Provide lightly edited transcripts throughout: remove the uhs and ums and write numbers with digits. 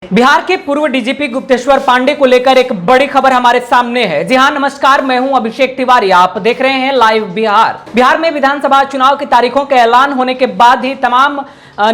बिहार के पूर्व डीजीपी गुप्तेश्वर पांडे को लेकर एक बड़ी खबर हमारे सामने है। जी हां, नमस्कार, मैं हूं अभिषेक तिवारी। आप देख रहे हैं लाइव बिहार। बिहार में विधानसभा चुनाव की तारीखों के ऐलान होने के बाद ही तमाम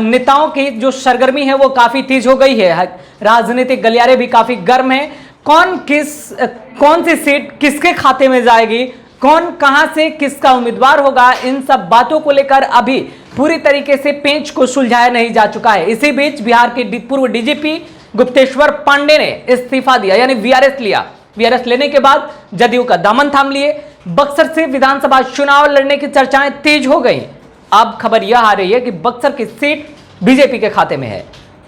नेताओं की जो सरगर्मी है वो काफी तेज हो गई है। राजनीतिक गलियारे भी काफी गर्म है। कौन सी सीट किसके खाते में जाएगी, कौन कहां से किसका उम्मीदवार होगा, इन सब बातों को लेकर अभी पूरी तरीके से पेंच को सुलझाया नहीं जा चुका है। इसी बीच बिहार के पूर्व डीजीपी गुप्तेश्वर पांडे ने इस्तीफा दिया, यानी वीआरएस लिया। वीआरएस लेने के बाद जदयू का दामन थाम लिए। बक्सर से विधानसभा चुनाव लड़ने की चर्चाएं तेज हो गई। अब खबर यह आ रही है कि बक्सर की सीट बीजेपी के खाते में है।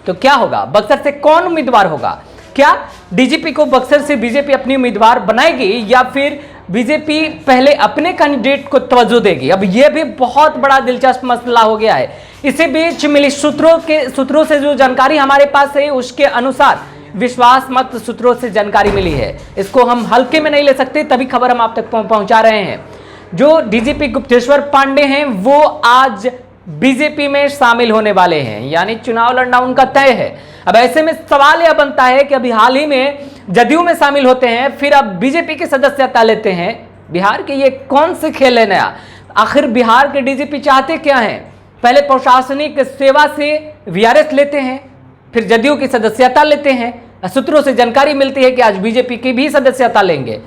तो क्या होगा, बक्सर से कौन उम्मीदवार होगा? क्या डीजीपी को बक्सर से बीजेपी अपनी उम्मीदवार बनाएगी या फिर बीजेपी पहले अपने कैंडिडेट को तवज्जो देगी? अब यह भी बहुत बड़ा दिलचस्प मसला हो गया है। इसी बीच मिली सूत्रों से जो जानकारी हमारे पास है उसके अनुसार, विश्वास मत सूत्रों से जानकारी मिली है, इसको हम हल्के में नहीं ले सकते, तभी खबर हम आप तक पहुंचा रहे हैं। जो डीजीपी गुप्तेश्वर पांडे हैं वो आज बीजेपी में शामिल होने वाले हैं, यानी चुनाव लड़ना उनका तय है। अब ऐसे में सवाल यह बनता है कि अभी हाल ही में जदयू में शामिल होते हैं, फिर अब बीजेपी की सदस्यता लेते हैं। बिहार के ये कौन से खेल है नया? आखिर बिहार के डीजीपी चाहते क्या हैं? पहले प्रशासनिक सेवा से वीआरएस लेते हैं, फिर जदयू की सदस्यता लेते हैं। सूत्रों से जानकारी मिलती है कि आज बीजेपी की भी सदस्यता लेंगे।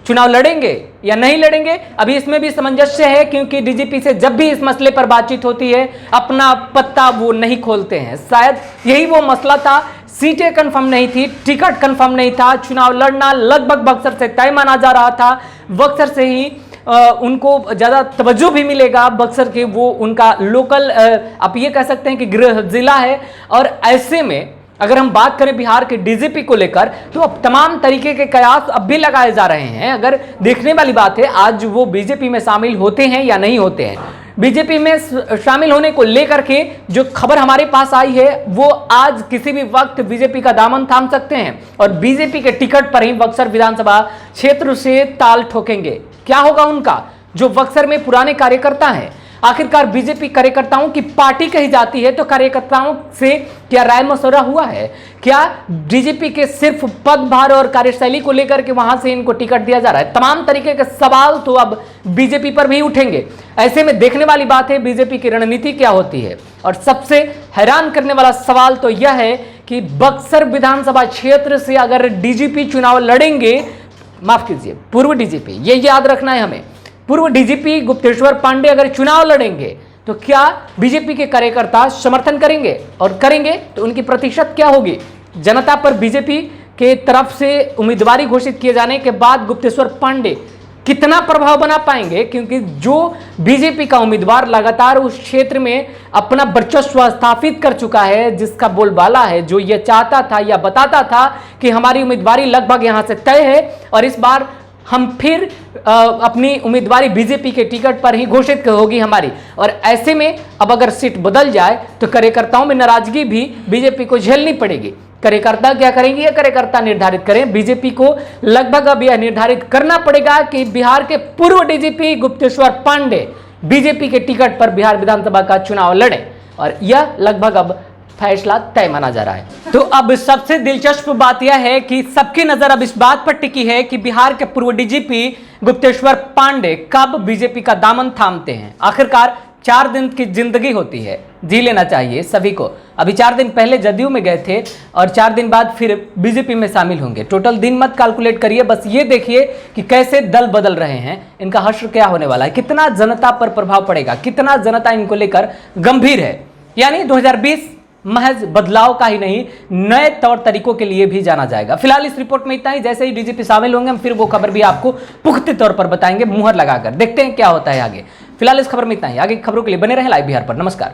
चुनाव लड़ेंगे या नहीं लड़ेंगे, अभी इसमें भी सामंजस्य है, क्योंकि डीजीपी से जब भी इस मसले पर बातचीत होती है अपना पत्ता वो नहीं खोलते हैं। शायद यही वो मसला था, सीटें कंफर्म नहीं थी, टिकट कंफर्म नहीं था, चुनाव लड़ना लगभग बक्सर से तय माना जा रहा था। बक्सर से ही उनको ज़्यादा तवज्जो भी मिलेगा। बक्सर के वो उनका लोकल आप ये कह सकते हैं कि गृह जिला है। और ऐसे में अगर हम बात करें बिहार के डीजीपी को लेकर, तो अब तमाम तरीके के कयास अब भी लगाए जा रहे हैं। अगर देखने वाली बात है आज वो बीजेपी में शामिल होते हैं या नहीं होते हैं। बीजेपी में शामिल होने को लेकर के जो खबर हमारे पास आई है वो आज किसी भी वक्त बीजेपी का दामन थाम सकते हैं और बीजेपी के टिकट पर ही बक्सर विधानसभा क्षेत्र से ताल ठोकेंगे। क्या होगा उनका? जो बक्सर में पुराने कार्यकर्ता हैं, आखिरकार बीजेपी कार्यकर्ताओं की पार्टी कही जाती है, तो कार्यकर्ताओं से क्या राय मशवरा हुआ है? क्या डीजीपी के सिर्फ पदभार और कार्यशैली को लेकर के वहां से इनको टिकट दिया जा रहा है? तमाम तरीके के सवाल तो अब बीजेपी पर भी उठेंगे। ऐसे में देखने वाली बात है बीजेपी की रणनीति क्या होती है। और सबसे हैरान करने वाला सवाल तो यह है कि बक्सर विधानसभा क्षेत्र से अगर डीजीपी चुनाव लड़ेंगे, माफ कीजिए पूर्व डीजीपी, ये याद रखना है हमें, पूर्व डीजीपी गुप्तेश्वर पांडे अगर चुनाव लड़ेंगे तो क्या बीजेपी के कार्यकर्ता समर्थन करेंगे? और करेंगे तो उनकी प्रतिशत क्या होगी? जनता पर बीजेपी के तरफ से उम्मीदवारी घोषित किए जाने के बाद गुप्तेश्वर पांडे कितना प्रभाव बना पाएंगे? क्योंकि जो बीजेपी का उम्मीदवार लगातार उस क्षेत्र में अपना वर्चस्व स्थापित कर चुका है, जिसका बोलबाला है, जो ये चाहता था या बताता था कि हमारी उम्मीदवारी लगभग यहां से तय है और इस बार हम फिर अपनी उम्मीदवारी बीजेपी के टिकट पर ही घोषित होगी हमारी। और ऐसे में अब अगर सीट बदल जाए तो कार्यकर्ताओं में नाराजगी भी बीजेपी को झेलनी पड़ेगी। कार्यकर्ता क्या करेंगे, ये कार्यकर्ता निर्धारित करें। बीजेपी को लगभग अब यह निर्धारित करना पड़ेगा कि बिहार के पूर्व डीजीपी गुप्तेश्वर पांडे बीजेपी के टिकट पर बिहार विधानसभा का चुनाव लड़े, और यह लगभग अब फैसला तय माना जा रहा है। तो अब सबसे दिलचस्प बात यह है कि सबकी नजर अब इस बात पर टिकी है कि बिहार के पूर्व डीजीपी गुप्तेश्वर पांडे कब बीजेपी का दामन थामते हैं। आखिरकार 4 दिन की जिंदगी होती है, जी लेना चाहिए सभी को। अभी 4 दिन पहले जदयू में गए थे और 4 दिन बाद फिर बीजेपी में शामिल होंगे। टोटल दिन मत कैलकुलेट करिए, बस ये देखिए कि कैसे दल बदल रहे हैं, इनका हश्र क्या होने वाला है, कितना जनता पर प्रभाव पड़ेगा, कितना जनता इनको लेकर गंभीर है। यानी 2020 महज बदलाव का ही नहीं, नए तौर तरीकों के लिए भी जाना जाएगा। फिलहाल इस रिपोर्ट में इतना ही। जैसे ही डीजीपी शामिल होंगे हम फिर वो खबर भी आपको पुख्ते तौर पर बताएंगे, मुहर लगाकर। देखते हैं क्या होता है आगे। फिलहाल इस खबर में इतना ही। आगे की खबरों के लिए बने रहें लाइव बिहार पर। नमस्कार।